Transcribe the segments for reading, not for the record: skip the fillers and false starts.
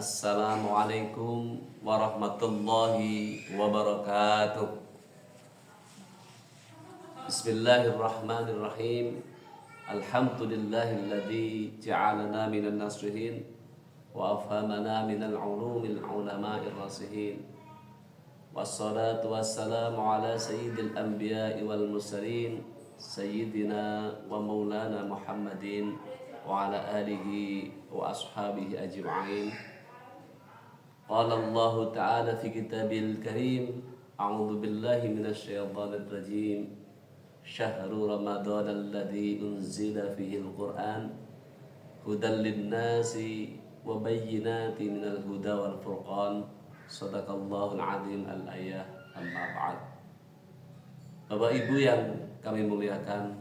Assalamualaikum warahmatullahi wabarakatuh. Bismillahirrahmanirrahim. Alhamdulillahilladzi ja'alana minan nasihin wa afhamana minal ulumil ulama'ir rasihin. Wassalatu wassalamu ala sayyidil anbiya'i wal mursalin sayyidina wa maulana Muhammadin wa ala alihi wa ashabihi ajma'in. Qala Allah Ta'ala fi kitabil karim, a'udzu billahi minasyaitonir rajim. Syahrul Ramadan alladzi unzila fihi al-Qur'an hudan lin-nasi wa bayyinatin minal huda wal furqan. Shadaqallahul azim. Al-ayah. Amma ba'd. Bapak Ibu yang kami muliakan,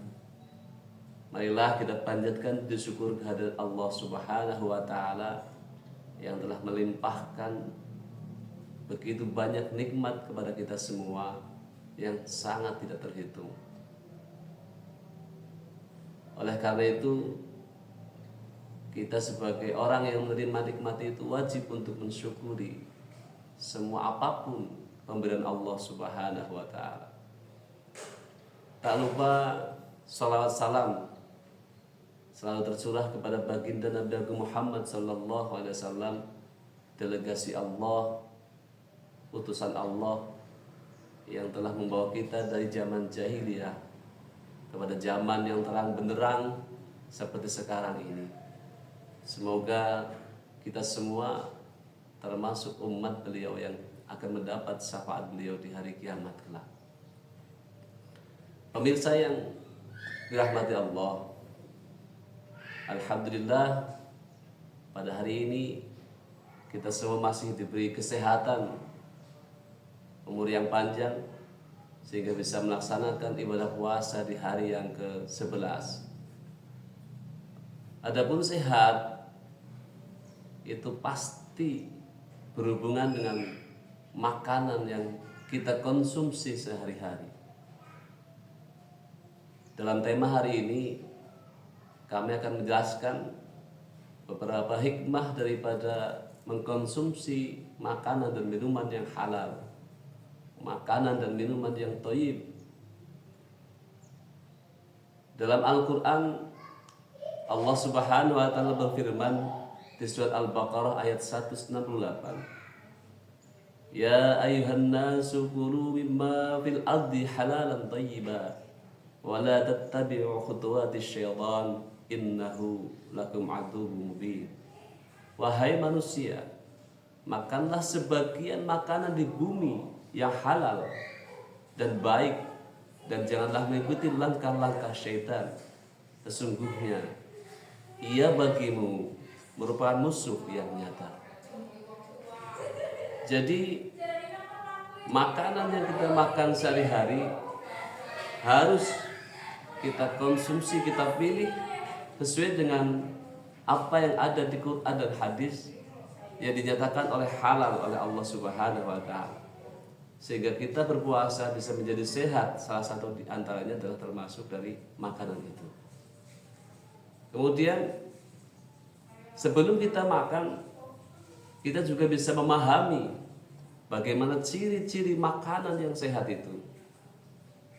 marilah kita panjatkan puji syukur kehadirat Allah Subhanahu wa taala yang telah melimpahkan begitu banyak nikmat kepada kita semua yang sangat tidak terhitung. Oleh karena itu, kita sebagai orang yang menerima nikmat itu wajib untuk mensyukuri semua apapun pemberian Allah Subhanahu wa taala. Tak lupa salawat salam selalu tercurah kepada baginda Nabi Agung Muhammad sallallahu alaihi wasallam, delegasi Allah, utusan Allah yang telah membawa kita dari zaman jahiliyah kepada zaman yang terang benderang seperti sekarang ini. Semoga kita semua termasuk umat beliau yang akan mendapat syafaat beliau di hari kiamat kelak. Pemirsa yang dirahmati Allah, alhamdulillah pada hari ini kita semua masih diberi kesehatan, umur yang panjang, sehingga bisa melaksanakan ibadah puasa di hari yang ke-11. Adapun sehat itu pasti berhubungan dengan makanan yang kita konsumsi sehari-hari. Dalam tema hari ini kami akan menjelaskan beberapa hikmah daripada mengkonsumsi makanan dan minuman yang halal, makanan dan minuman yang thayyib. Dalam Al-Quran, Allah Subhanahu wa taala berfirman di surat Al-Baqarah ayat 168. Ya ayuhan nasu kulu mimma fil ardi halalan thayyiba wa la tattabi'u khutuwatis syaitan innahu lakum aduwwum mubin. Wahai manusia, makanlah sebagian makanan di bumi yang halal dan baik, dan janganlah mengikuti langkah-langkah syaitan. Sesungguhnya ia bagimu merupakan musuh yang nyata. Jadi makanan yang kita makan sehari-hari harus kita konsumsi, kita pilih sesuai dengan apa yang ada di Quran dan hadis yang dinyatakan oleh halal oleh Allah Subhanahu wa taala, sehingga kita berpuasa bisa menjadi sehat. Salah satu di antaranya adalah termasuk dari makanan itu. Kemudian sebelum kita makan, kita juga bisa memahami bagaimana ciri-ciri makanan yang sehat itu.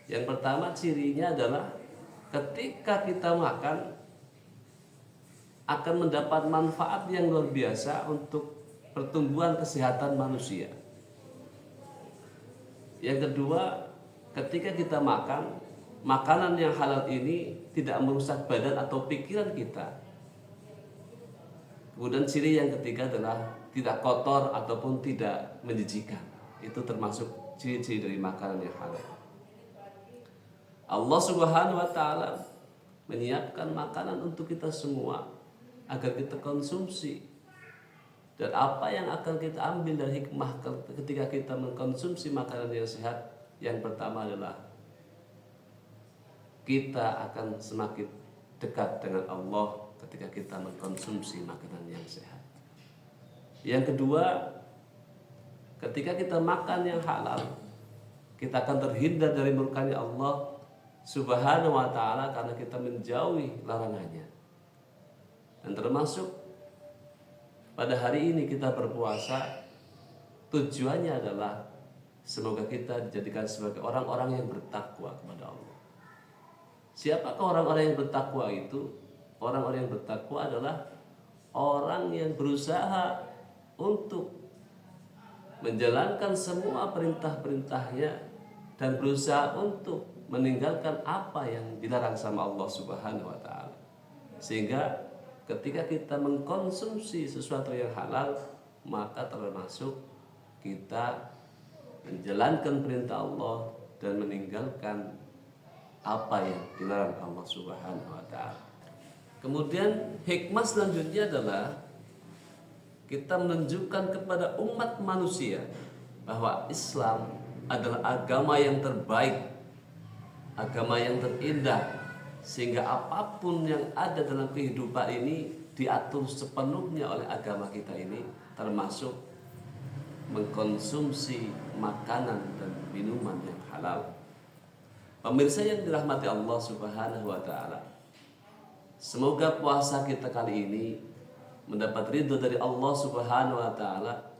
Yang pertama, cirinya adalah ketika kita makan akan mendapat manfaat yang luar biasa untuk pertumbuhan kesehatan manusia. Yang kedua, ketika kita makan, makanan yang halal ini tidak merusak badan atau pikiran kita. Kemudian ciri yang ketiga adalah tidak kotor ataupun tidak menjijikan. Itu termasuk ciri-ciri dari makanan yang halal. Allah Subhanahu wa taala menyiapkan makanan untuk kita semua agar kita konsumsi. Dan apa yang akan kita ambil dari hikmah ketika kita mengkonsumsi makanan yang sehat? Yang pertama adalah kita akan semakin dekat dengan Allah ketika kita mengkonsumsi makanan yang sehat. Yang kedua, ketika kita makan yang halal, kita akan terhindar dari murkanya Allah Subhanahu wa taala karena kita menjauhi larangannya. Dan termasuk pada hari ini kita berpuasa, tujuannya adalah semoga kita dijadikan sebagai orang-orang yang bertakwa kepada Allah. Siapakah orang-orang yang bertakwa itu? Orang-orang yang bertakwa adalah orang yang berusaha untuk menjalankan semua perintah-perintahnya dan berusaha untuk meninggalkan apa yang dilarang sama Allah Subhanahu wa taala. Sehingga ketika kita mengkonsumsi sesuatu yang halal, maka termasuk kita menjalankan perintah Allah dan meninggalkan apa yang dilarang Allah Subhanahu wa taala. Kemudian hikmah selanjutnya adalah kita menunjukkan kepada umat manusia bahwa Islam adalah agama yang terbaik, agama yang terindah, sehingga apapun yang ada dalam kehidupan ini diatur sepenuhnya oleh agama kita ini, termasuk mengkonsumsi makanan dan minuman yang halal. Pemirsa yang dirahmati Allah Subhanahu wa taala, semoga puasa kita kali ini mendapat ridho dari Allah Subhanahu wa taala,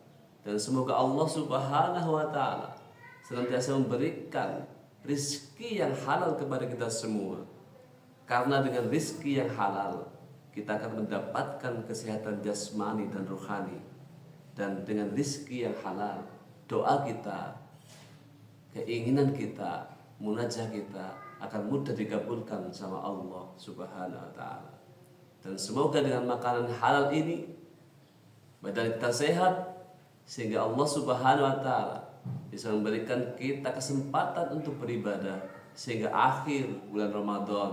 dan semoga Allah Subhanahu wa taala senantiasa memberikan rizki yang halal kepada kita semua. Karena dengan rizki yang halal kita akan mendapatkan kesehatan jasmani dan rohani. Dan dengan rizki yang halal, doa kita, keinginan kita, munajat kita akan mudah dikabulkan sama Allah Subhanahu wa taala. Dan semoga dengan makanan halal ini badan kita sehat, sehingga Allah Subhanahu wa taala bisa memberikan kita kesempatan untuk beribadah, sehingga akhir bulan Ramadan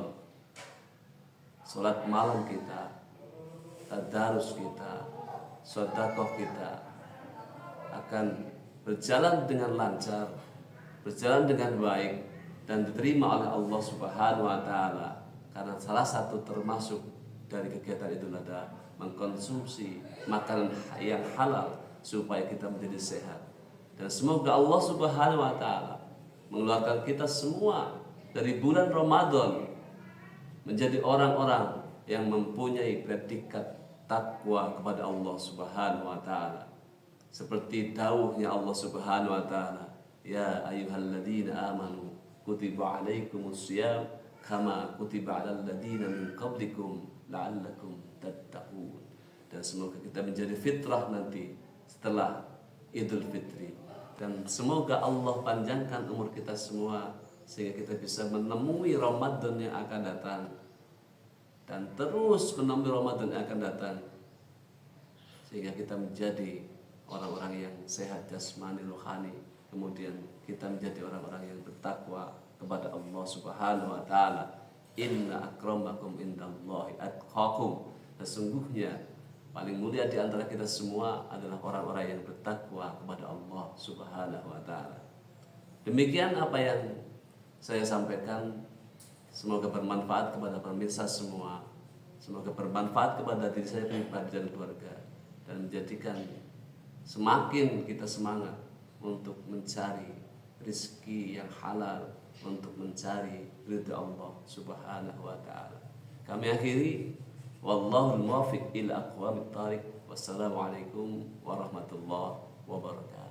salat malam kita, tadarus kita, sedekah kita akan berjalan dengan lancar, berjalan dengan baik, dan diterima oleh Allah Subhanahu wa taala. Karena salah satu termasuk dari kegiatan itu adalah mengkonsumsi makanan yang halal supaya kita menjadi sehat. Dan semoga Allah Subhanahu wa taala mengeluarkan kita semua dari bulan Ramadan menjadi orang-orang yang mempunyai predikat takwa kepada Allah Subhanahu wa taala. Seperti dawuhnya Allah Subhanahu wa taala, ya ayyuhalladzina amanu kutiba alaikumusiyam kama kutiba alal ladzina min qablikum la'allakum tattaqun. Dan semoga kita menjadi fitrah nanti setelah Idul Fitri, dan semoga Allah panjangkan umur kita semua sehingga kita bisa menemui Ramadan yang akan datang dan terus menemui Ramadan yang akan datang, sehingga kita menjadi orang-orang yang sehat jasmani rohani, kemudian kita menjadi orang-orang yang bertakwa kepada Allah Subhanahu wa taala. Inna akramakum indallahi atqakum. Sesungguhnya paling mulia di antara kita semua adalah orang-orang yang bertakwa kepada Allah Subhanahu wa taala. Demikian apa yang saya sampaikan. Semoga bermanfaat kepada pemirsa semua. Semoga bermanfaat kepada diri saya pribadi dan keluarga, dan menjadikan semakin kita semangat untuk mencari rezeki yang halal, untuk mencari ridha Allah Subhanahu wa taala. Kami akhiri, wallahu muwaffiq ila aqwamit thariq. Wassalamualaikum warahmatullahi wabarakatuh.